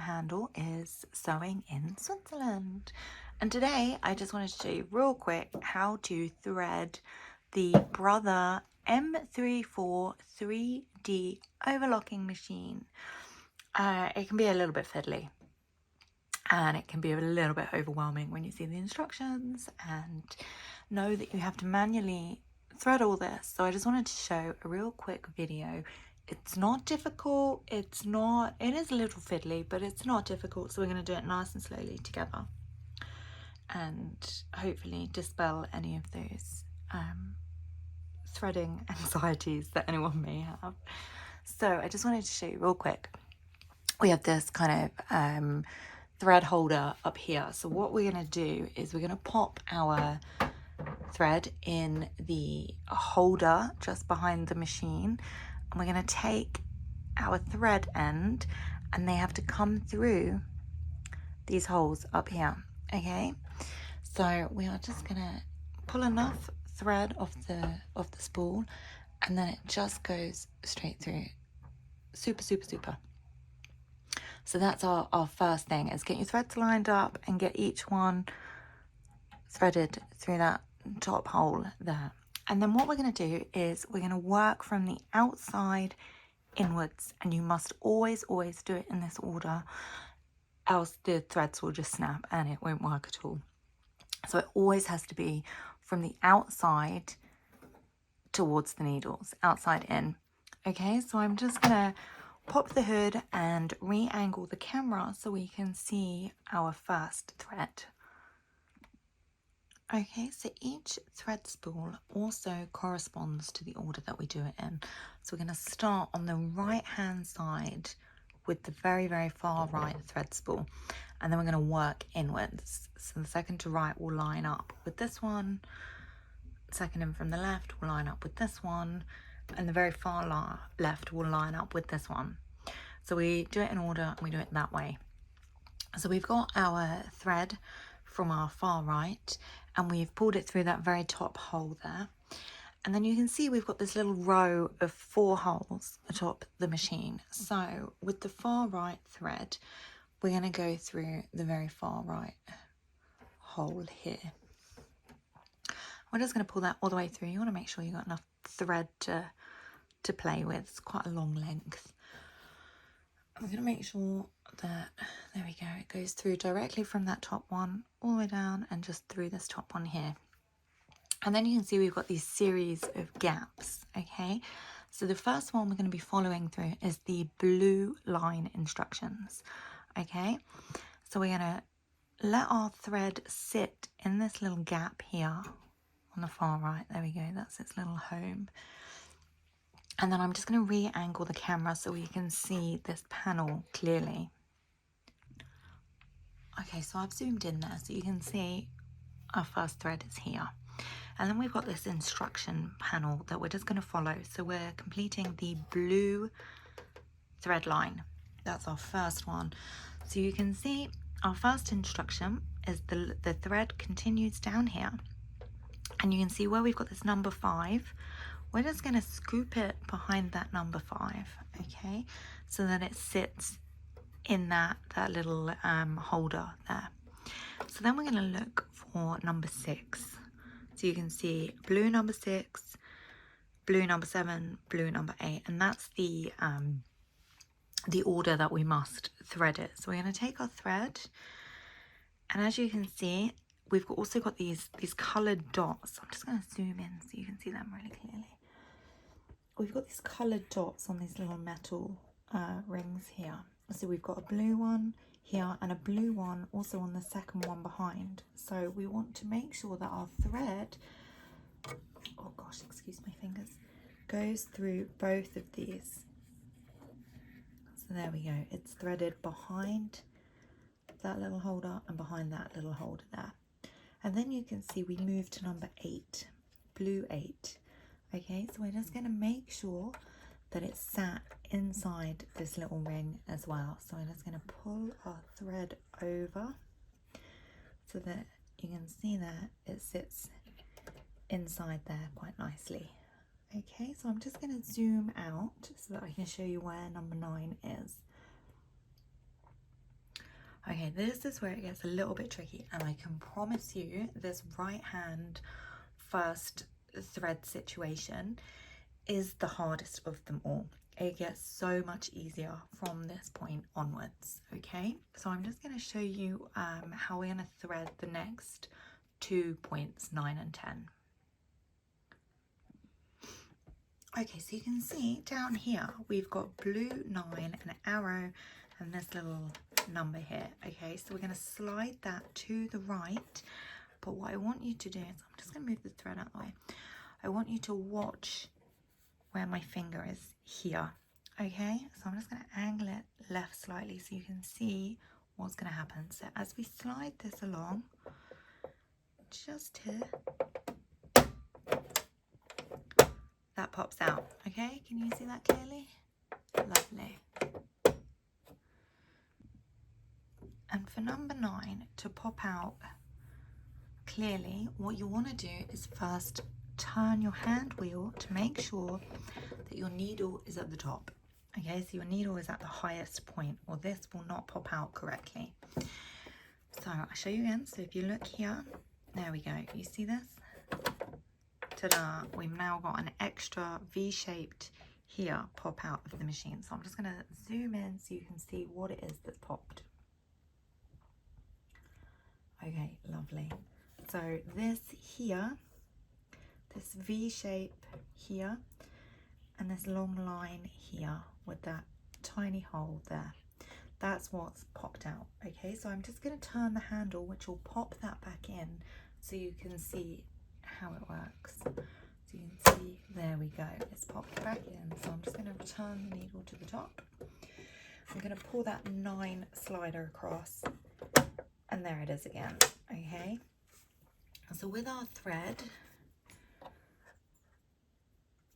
handle is Sewing in Switzerland. And today I just wanted to show you real quick how to thread the Brother M343D overlocking machine. It can be a little bit fiddly and it can be a little bit overwhelming when you see the instructions and know that you have to manually thread all this. So I just wanted to show a real quick video. It's not difficult, it is a little fiddly, but it's not difficult. So we're going to do it nice and slowly together and hopefully dispel any of those threading anxieties that anyone may have. So I just wanted to show you real quick. We have this kind of thread holder up here. So what we're going to do is we're going to pop our thread in the holder just behind the machine, and we're going to take our thread end and they have to come through these holes up here. Okay, so we are just going to pull enough thread off the spool and then it just goes straight through. Super. So that's our first thing, is get your threads lined up and get each one threaded through that top hole there. And then what we're going to do is we're going to work from the outside inwards, and you must always do it in this order, else the threads will just snap and it won't work at all. So it always has to be from the outside towards the needles, outside in. Okay, so I'm just going to pop the hood and re-angle the camera so we can see our first thread. Okay, so each thread spool also corresponds to the order that we do it in. So we're going to start on the right hand side with the very far right thread spool, and then we're going to work inwards. So the second to right will line up with this one, second in from the left will line up with this one, and the very far left will line up with this one. So we do it in order and we do it that way. So we've got our thread from our far right and we've pulled it through that very top hole there. And then you can see we've got this little row of 4 holes atop the machine. So with the far right thread, we're going to go through the very far right hole here. We're just going to pull that all the way through. You want to make sure you've got enough thread to play with. It's quite a long length. I'm going to make sure that, there we go, it goes through directly from that top one all the way down and just through this top one here. And then you can see we've got these series of gaps, okay? So the first one we're going to be following through is the blue line instructions, okay? So we're going to let our thread sit in this little gap here on the far right. There we go, that's its little home. And then I'm just going to re-angle the camera so we can see this panel clearly. Okay, so I've zoomed in there so you can see our first thread is here. And then we've got this instruction panel that we're just going to follow. So we're completing the blue thread line. That's our first one. So you can see our first instruction is the thread continues down here. And you can see where we've got this number 5. We're just going to scoop it behind that number 5, okay, so that it sits in that little holder there. So then we're going to look for number 6. So you can see blue number 6, blue number 7, blue number 8, and that's the order that we must thread it. So we're going to take our thread, and as you can see, we've also got these coloured dots. I'm just going to zoom in so you can see them really clearly. We've got these coloured dots on these little metal rings here. So we've got a blue one here and a blue one also on the second one behind. So we want to make sure that our thread, oh gosh, excuse my fingers, goes through both of these. So there we go, it's threaded behind that little holder and behind that little holder there. And then you can see we move to number 8, blue 8. Okay, so we're just going to make sure that it's sat inside this little ring as well. So we're just going to pull our thread over so that you can see that it sits inside there quite nicely. Okay, so I'm just going to zoom out so that I can show you where number 9 is. Okay, this is where it gets a little bit tricky, and I can promise you this right hand first thread situation is the hardest of them all. It gets so much easier from this point onwards. Okay, so I'm just going to show you how we're going to thread the next 2 points, 9 and 10. Okay, so you can see down here we've got blue 9, an arrow, and this little number here. Okay, so we're going to slide that to the right, but what I want you to do is, I'm just going to move the thread out of the way. I want you to watch where my finger is here. Okay, so I'm just going to angle it left slightly so you can see what's going to happen. So as we slide this along, just here, that pops out. Okay, can you see that clearly? Lovely. And for number 9 to pop out clearly, what you want to do is first turn your hand wheel to make sure that your needle is at the top. Okay, so your needle is at the highest point, or this will not pop out correctly. So I'll show you again. So if you look here, there we go. You see this? Ta-da! We've now got an extra V-shaped here pop out of the machine. So I'm just going to zoom in so you can see what it is that's popped. Okay, lovely. So this here, this V shape here, and this long line here with that tiny hole there, that's what's popped out. Okay, so I'm just going to turn the handle, which will pop that back in so you can see how it works. So you can see, there we go, it's popped back in. So I'm just going to return the needle to the top. I'm going to pull that 9 slider across, and there it is again. Okay, so with our thread,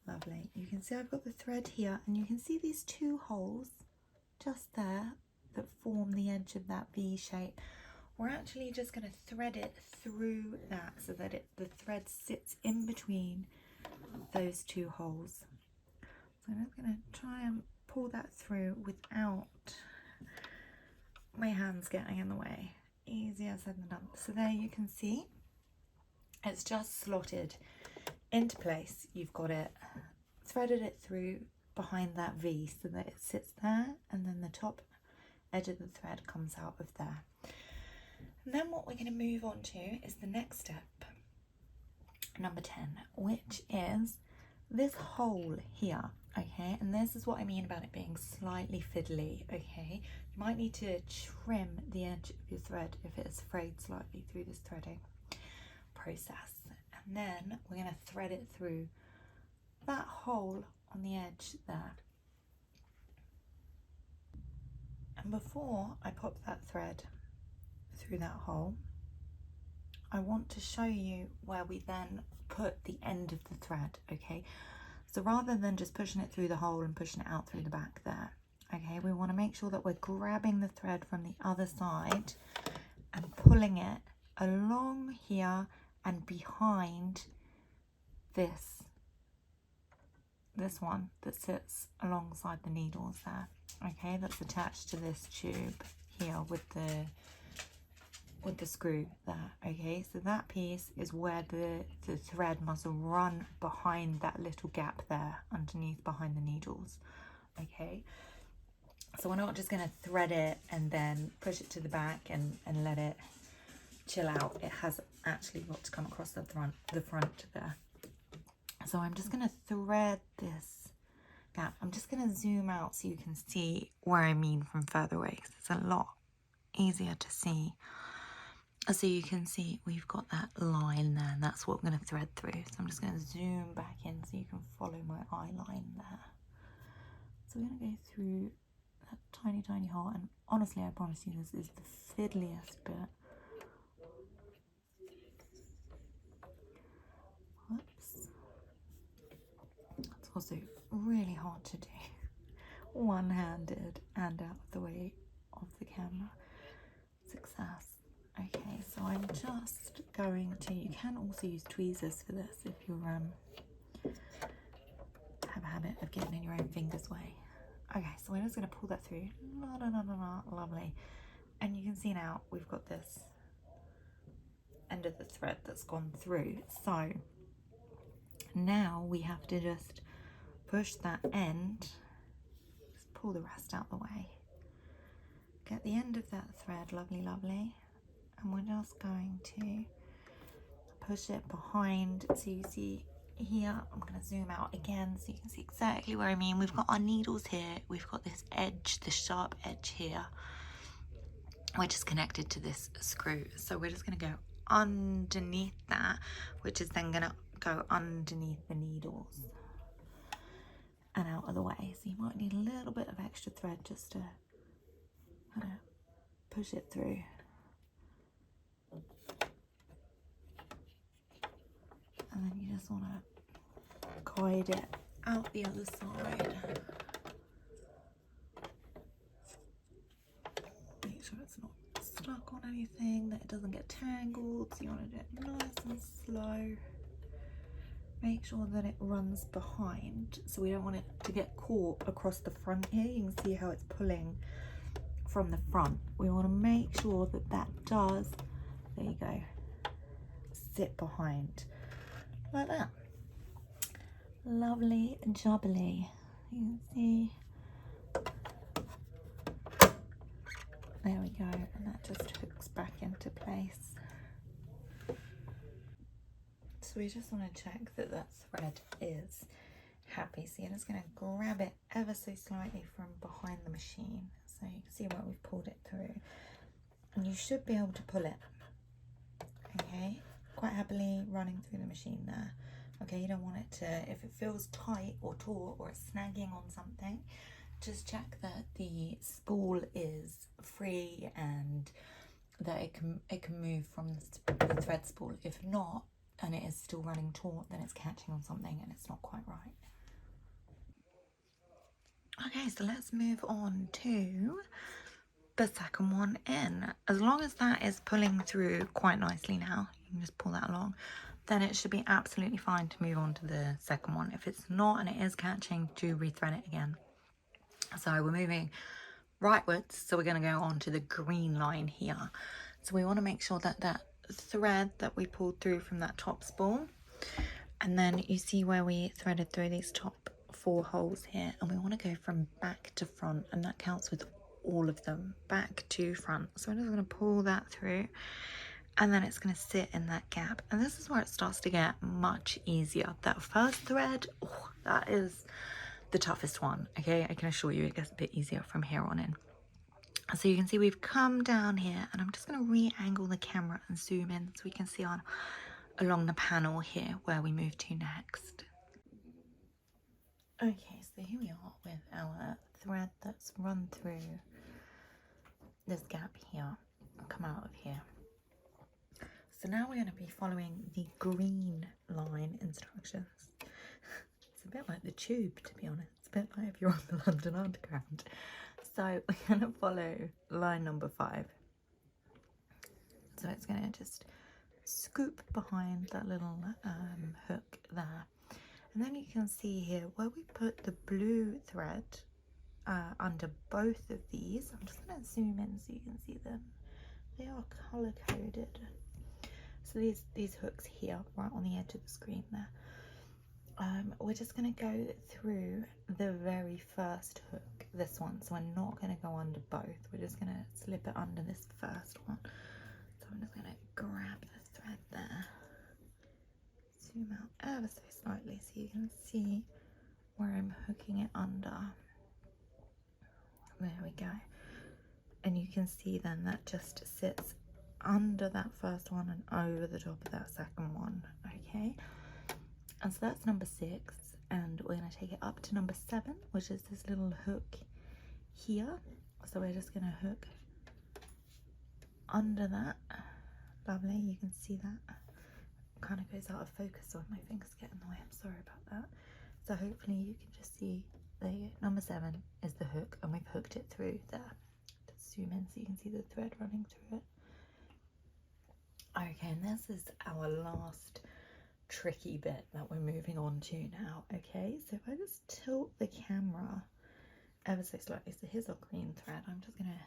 lovely, you can see I've got the thread here, and you can see these 2 holes just there that form the edge of that V shape. We're actually just going to thread it through that so that the thread sits in between those 2 holes. So I'm just going to try and pull that through without my hands getting in the way. Easier said than done. So there you can see it's just slotted into place. You've got it, threaded it through behind that V so that it sits there, and then the top edge of the thread comes out of there. And then what we're going to move on to is the next step, number 10, which is this hole here. Okay, and this is what I mean about it being slightly fiddly. Okay, you might need to trim the edge of your thread if it's frayed slightly through this threading process. And then we're going to thread it through that hole on the edge there. And before I pop that thread through that hole, I want to show you where we then put the end of the thread. Okay, so rather than just pushing it through the hole and pushing it out through the back there, okay, we want to make sure that we're grabbing the thread from the other side and pulling it along here and behind this one that sits alongside the needles there. Okay, that's attached to this tube here with the screw there. Okay, so that piece is where the thread must run behind that little gap there underneath behind the needles. Okay, so we're not just going to thread it and then push it to the back and let it chill out. It has actually got to come across the front there. So I'm just going to thread this gap. I'm just going to zoom out so you can see where I mean from further away, because it's a lot easier to see. So you can see we've got that line there, and that's what we're going to thread through. So I'm just going to zoom back in so you can follow my eye line there. So we're going to go through that tiny hole, and honestly I promise you this is the fiddliest bit. Whoops. It's also really hard to do one-handed and out of the way of the camera. Success. Okay, so I'm just going to, you can also use tweezers for this if you have a habit of getting in your own fingers way. Okay, so I'm just going to pull that through. Lovely. And you can see now we've got this end of the thread that's gone through. So now we have to just push that end, just pull the rest out the way, get the end of that thread, lovely, lovely, and we're just going to push it behind. So you see here, I'm going to zoom out again so you can see exactly where I mean. We've got our needles here, we've got this edge, this sharp edge here, which is connected to this screw. So we're just going to go underneath that, which is then going to go underneath the needles and out of the way. So you might need a little bit of extra thread just to kind of push it through. And then you just want to guide it out the other side. Make sure it's not stuck on anything, that it doesn't get tangled. So you want to do it nice and slow. Make sure that it runs behind, so we don't want it to get caught across the front here. You can see how it's pulling from the front. We want to make sure that that does, there you go, sit behind like that. Lovely and jubbly. You can see. There we go, and that just hooks back into place. So we just want to check that that thread is happy. So you're just going to grab it ever so slightly from behind the machine. So you can see where we've pulled it through. And you should be able to pull it. Okay, quite happily running through the machine there. Okay, you don't want it to, if it feels tight or taut or it's snagging on something, just check that the spool is free and that it can move from the thread spool. If not, and it is still running taut, then it's catching on something and it's not quite right. Okay, so let's move on to the second one in. As long as that is pulling through quite nicely now, you can just pull that along, then it should be absolutely fine to move on to the second one. If it's not and it is catching, do rethread it again. So we're moving rightwards, so we're going to go on to the green line here. So we want to make sure that that thread that we pulled through from that top spool, and then you see where we threaded through these top 4 holes here, and we want to go from back to front, and that counts with all of them, back to front. So I'm just going to pull that through, and then it's going to sit in that gap, and this is where it starts to get much easier. That first thread, oh, that is the toughest one. Okay, I can assure you it gets a bit easier from here on in. So you can see we've come down here, and I'm just going to re-angle the camera and zoom in so we can see on along the panel here where we move to next. Okay, so here we are with our thread that's run through this gap here and come out of here. So now we're going to be following the green line instructions. It's a bit like the Tube, to be honest. It's a bit like if you're on the London Underground. So we're going to follow line number 5. So it's going to just scoop behind that little hook there. And then you can see here where we put the blue thread under both of these. I'm just going to zoom in so you can see them. They are color coded. So these hooks here, right on the edge of the screen there. We're just going to go through the very first hook, this one. So we're not going to go under both. We're just going to slip it under this first one. So I'm just going to grab the thread there. Zoom out ever so slightly so you can see where I'm hooking it under. There we go. And you can see then that just sits under that first one and over the top of that second one. Okay, and so that's number 6, and we're going to take it up to number 7, which is this little hook here. So we're just going to hook under that. Lovely, you can see that kind of goes out of focus, so my fingers get in the way. I'm sorry about that. So hopefully you can just see the number 7 is the hook, and we've hooked it through there. Let's zoom in so you can see the thread running through it. Okay, and this is our last tricky bit that we're moving on to now. Okay, so if I just tilt the camera ever so slightly, so here's our green thread. I'm just gonna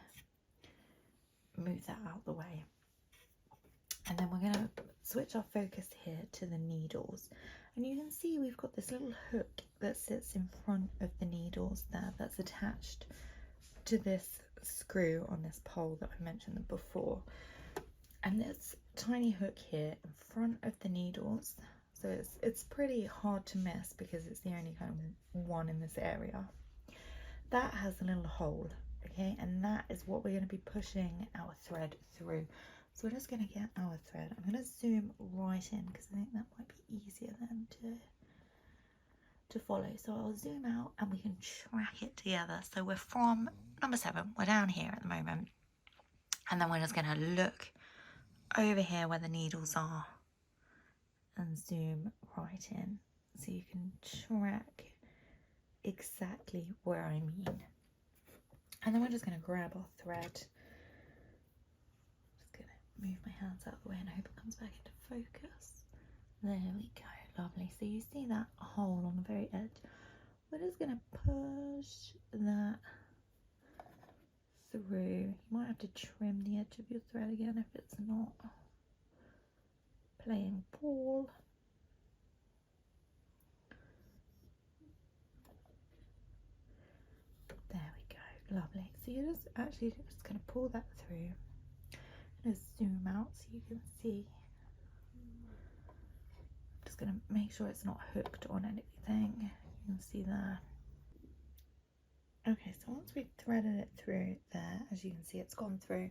move that out of the way. And then we're going to switch our focus here to the needles. And you can see we've got this little hook that sits in front of the needles there, that's attached to this screw on this pole that I mentioned before. And this tiny hook here in front of the needles, so it's pretty hard to miss because it's the only kind of one in this area. That has a little hole, okay, and that is what we're going to be pushing our thread through. So we're just going to get our thread. I'm going to zoom right in because I think that might be easier then to follow. So I'll zoom out and we can track it together. So we're from number 7, we're down here at the moment, and then we're just going to look over here where the needles are and zoom right in so you can track exactly where I mean. And then we're just going to grab our thread. Just going to move my hands out of the way and I hope it comes back into focus. There we go, lovely. So you see that hole on the very edge. We're just going to push that through. You might have to trim the edge of your thread again if it's not playing ball. There we go, lovely. So you're just actually just going to pull that through and zoom out so you can see. Just going to make sure it's not hooked on anything. You can see there. Okay, so once we've threaded it through there, as you can see it's gone through,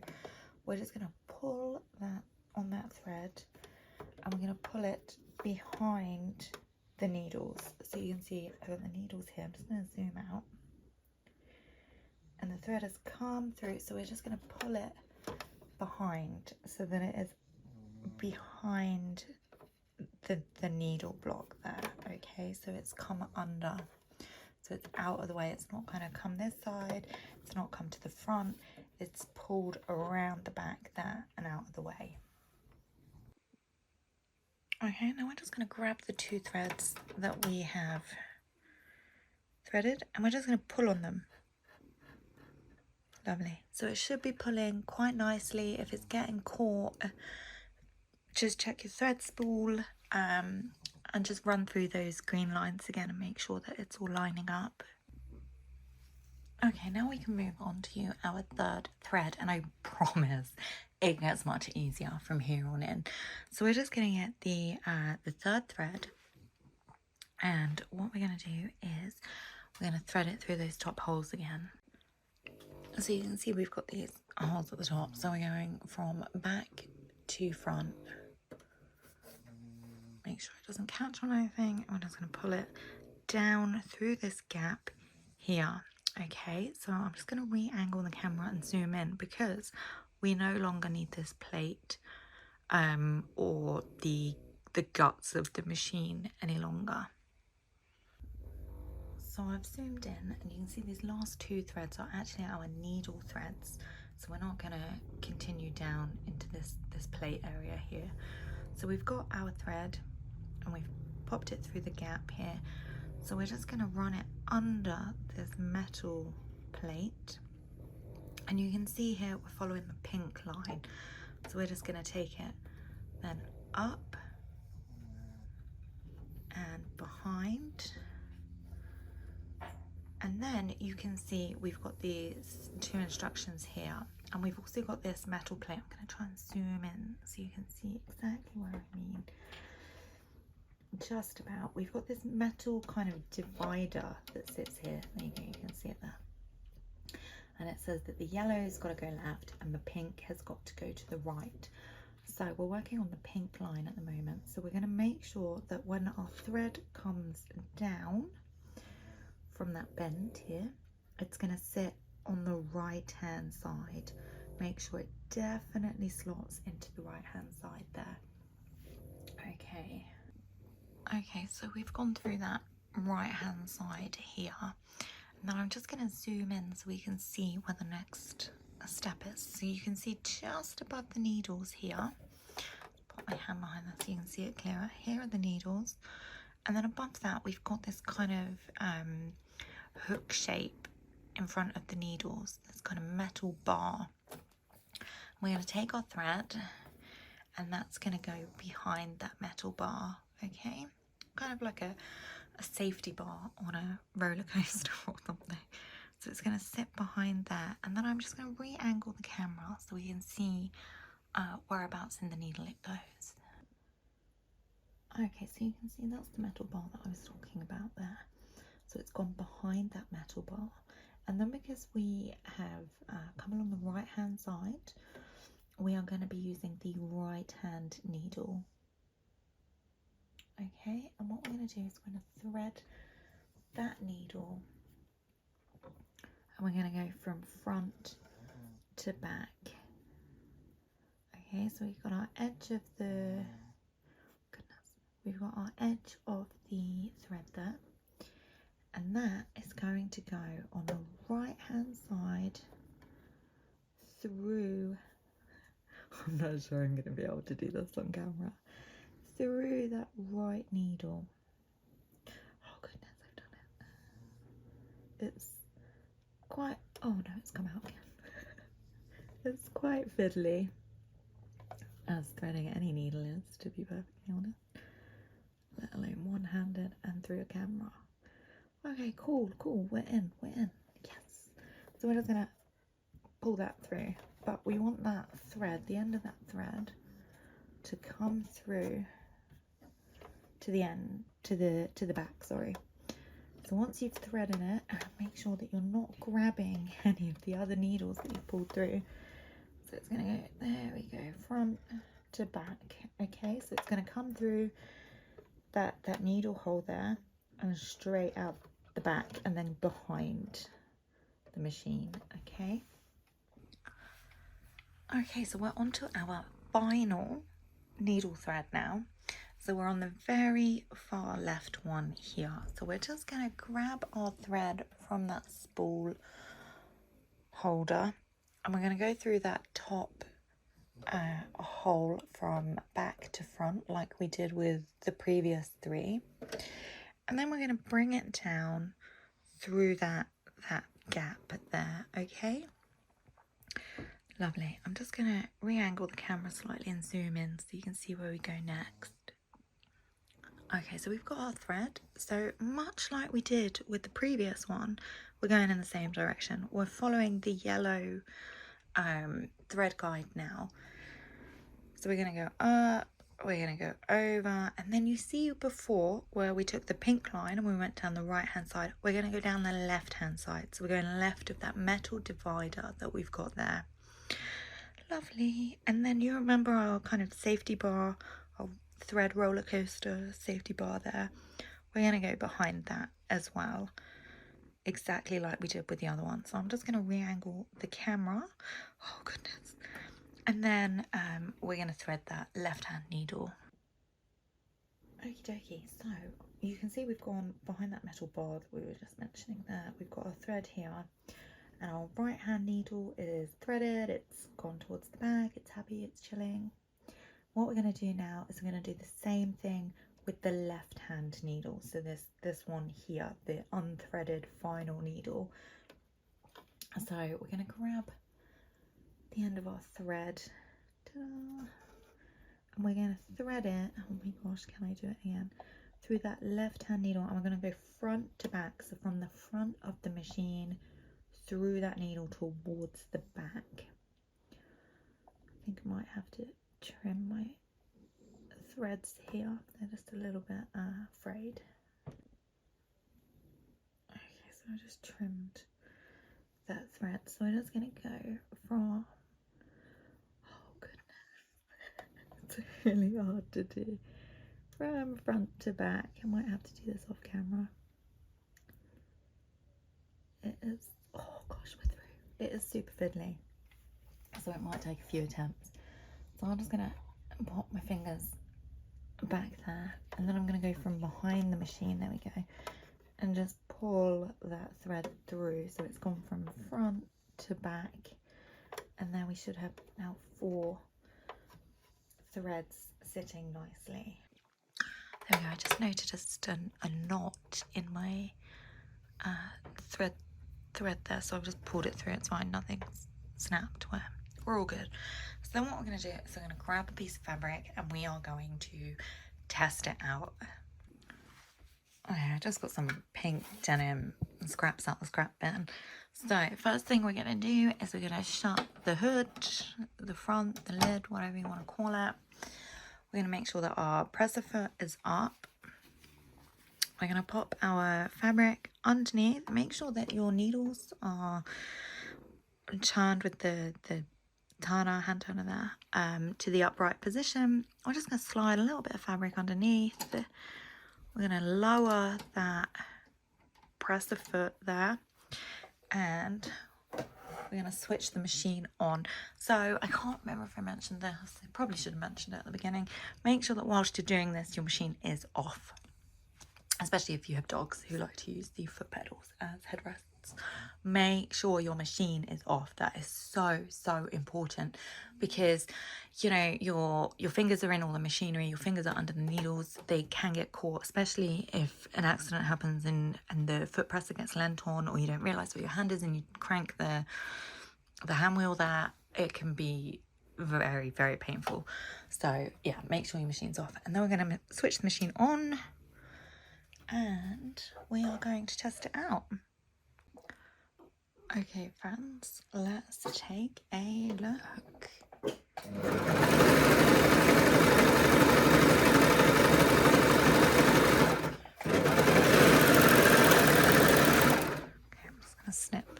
we're just going to pull that on that thread and we're going to pull it behind the needles. So you can see I've got the needles here. I'm just going to zoom out. And the thread has come through, so we're just going to pull it behind so that it is behind the needle block there. Okay, so it's come under, so it's out of the way. It's not going to come this side, it's not come to the front, it's pulled around the back there and out of the way. Okay, now we're just going to grab the 2 threads that we have threaded and we're just going to pull on them. Lovely. So it should be pulling quite nicely. If it's getting caught, just check your thread spool and just run through those green lines again and make sure that it's all lining up. Okay, now we can move on to our 3rd thread, and I promise it gets much easier from here on in. So we're just going to get the 3rd thread, and what we're going to do is we're going to thread it through those top holes again. So you can see we've got these holes at the top, so we're going from back to front. Make sure it doesn't catch on anything. We're just going to pull it down through this gap here. Okay, so I'm just going to re-angle the camera and zoom in because we no longer need this plate or the guts of the machine any longer. So I've zoomed in and you can see these last 2 threads are actually our needle threads. So we're not going to continue down into this plate area here. So we've got our thread and we've popped it through the gap here. So we're just going to run it under this metal plate. And you can see here we're following the pink line. So we're just going to take it then up and behind. And then you can see we've got these 2 instructions here, and we've also got this metal plate. I'm going to try and zoom in so you can see exactly what I mean. Just about. We've got this metal kind of divider that sits here. There you go, you can see it there. And it says that the yellow's got to go left and the pink has got to go to the right. So we're working on the pink line at the moment. So we're going to make sure that when our thread comes down from that bend here, it's going to sit on the right hand side. Make sure it definitely slots into the right hand side there. Okay, so we've gone through that right hand side here. Now I'm just going to zoom in so we can see where the next step is. So you can see just above the needles here. Put my hand behind that so you can see it clearer. Here are the needles, and then above that we've got this kind of hook shape in front of the needles, this kind of metal bar. We're going to take our thread, and that's going to go behind that metal bar, okay? Kind of like a safety bar on a roller coaster or something. So it's going to sit behind there, and then I'm just going to re-angle the camera so we can see whereabouts in the needle it goes. Okay, so you can see that's the metal bar that I was talking about there. So it's gone behind that metal bar. And then because we have come along the right hand side, we are going to be using the right hand needle. Okay, and what we're going to do is we're going to thread that needle, and we're going to go from front to back. Okay, so we've got our edge of the, we've got our edge of the thread there, and that is going to go on the right hand side through, I'm not sure I'm going to be able to do this on camera, through that right needle. Oh goodness, I've done it. It's quite, oh no, it's come out again. It's quite fiddly, as threading any needle is, to be perfectly honest, let alone one-handed and through a camera. Okay, cool, we're in, yes. So we're just gonna pull that through, but we want that thread, the end of that thread, to come through to the end, to the back, sorry. So once you've threaded it, make sure that you're not grabbing any of the other needles that you've pulled through. So it's gonna go, there we go, front to back. Okay, so it's gonna come through that needle hole there and straight out the back and then behind the machine. Okay. Okay, so we're on to our final needle thread now. So we're on the very far left one here. So we're just going to grab our thread from that spool holder, and we're going to go through that top hole from back to front like we did with the previous three. And then we're going to bring it down through that gap there, okay? Lovely. I'm just going to re-angle the camera slightly and zoom in so you can see where we go next. Okay, so we've got our thread. So much like we did with the previous one, we're going in the same direction. We're following the yellow thread guide now. So we're going to go up, we're going to go over, and then you see before where we took the pink line and we went down the right hand side, we're going to go down the left hand side. So we're going left of that metal divider that we've got there. Lovely. And then you remember our kind of safety bar, our thread roller coaster safety bar there. We're going to go behind that as well, exactly like we did with the other one. So I'm just going to re-angle the camera. Oh goodness. And then we're going to thread that left hand needle. Okie dokie, so you can see we've gone behind that metal bar that we were just mentioning there. We've got our thread here, and our right hand needle is threaded, it's gone towards the back, it's happy, it's chilling. What we're going to do now is we're going to do the same thing with the left hand needle. So this one here, the unthreaded final needle. So we're going to grab the end of our thread, and we're going to thread it, oh my gosh, can I do it again, through that left hand needle, and we're going to go front to back, so from the front of the machine through that needle towards the back. I think I might have to trim my threads here, they're just a little bit frayed. Okay, so I just trimmed that thread, so I'm just going to go from, oh goodness, it's really hard to do, from front to back. I might have to do this off camera. It is, oh gosh, we're through. It is super fiddly, so it might take a few attempts. So I'm just going to pop my fingers back there, and then I'm going to go from behind the machine, there we go, and just pull that thread through, so it's gone from front to back, and then we should have now 4 threads sitting nicely. There we go, I just noticed a knot in my thread there, so I've just pulled it through, it's fine, nothing's snapped we're all good. So then what we're going to do is we're going to grab a piece of fabric and we are going to test it out. I just got some pink denim scraps out the scrap bin. So first thing we're going to do is we're going to shut the hood, the front, the lid, whatever you want to call it. We're going to make sure that our presser foot is up. We're going to pop our fabric underneath. Make sure that your needles are turned with the turner, hand turner there, to the upright position. We're just going to slide a little bit of fabric underneath. We're going to lower that presser foot there, and we're going to switch the machine on. So I can't remember if I mentioned this. I probably should have mentioned it at the beginning. Make sure that whilst you're doing this, your machine is off, especially if you have dogs who like to use the foot pedals as headrests. Make sure your machine is off. That is so important, because you know your fingers are in all the machinery, your fingers are under the needles. They can get caught, especially if an accident happens and the foot presser gets lent on, or you don't realize where your hand is and you crank the hand wheel there. It can be very painful. So yeah, make sure your machine's off, and then we're going to switch the machine on and we are going to test it out. Okay friends, let's take a look. Okay, I'm just gonna snip.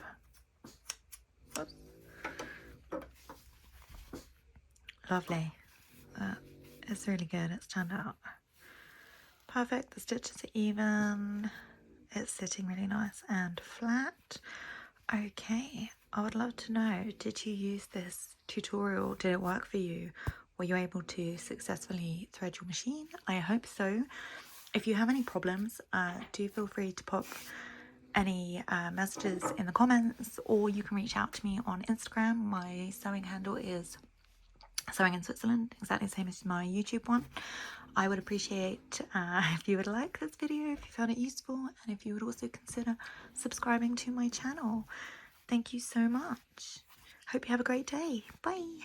Oops. Lovely. It's really good. It's turned out perfect. The stitches are even. It's sitting really nice and flat. Okay, I would love to know, did you use this tutorial? Did it work for you? Were you able to successfully thread your machine? I hope so. If you have any problems, do feel free to pop any messages in the comments, or you can reach out to me on Instagram. My sewing handle is Sewing in Switzerland, exactly the same as my YouTube one. I would appreciate if you would like this video, if you found it useful, and if you would also consider subscribing to my channel. Thank you so much. Hope you have a great day. Bye.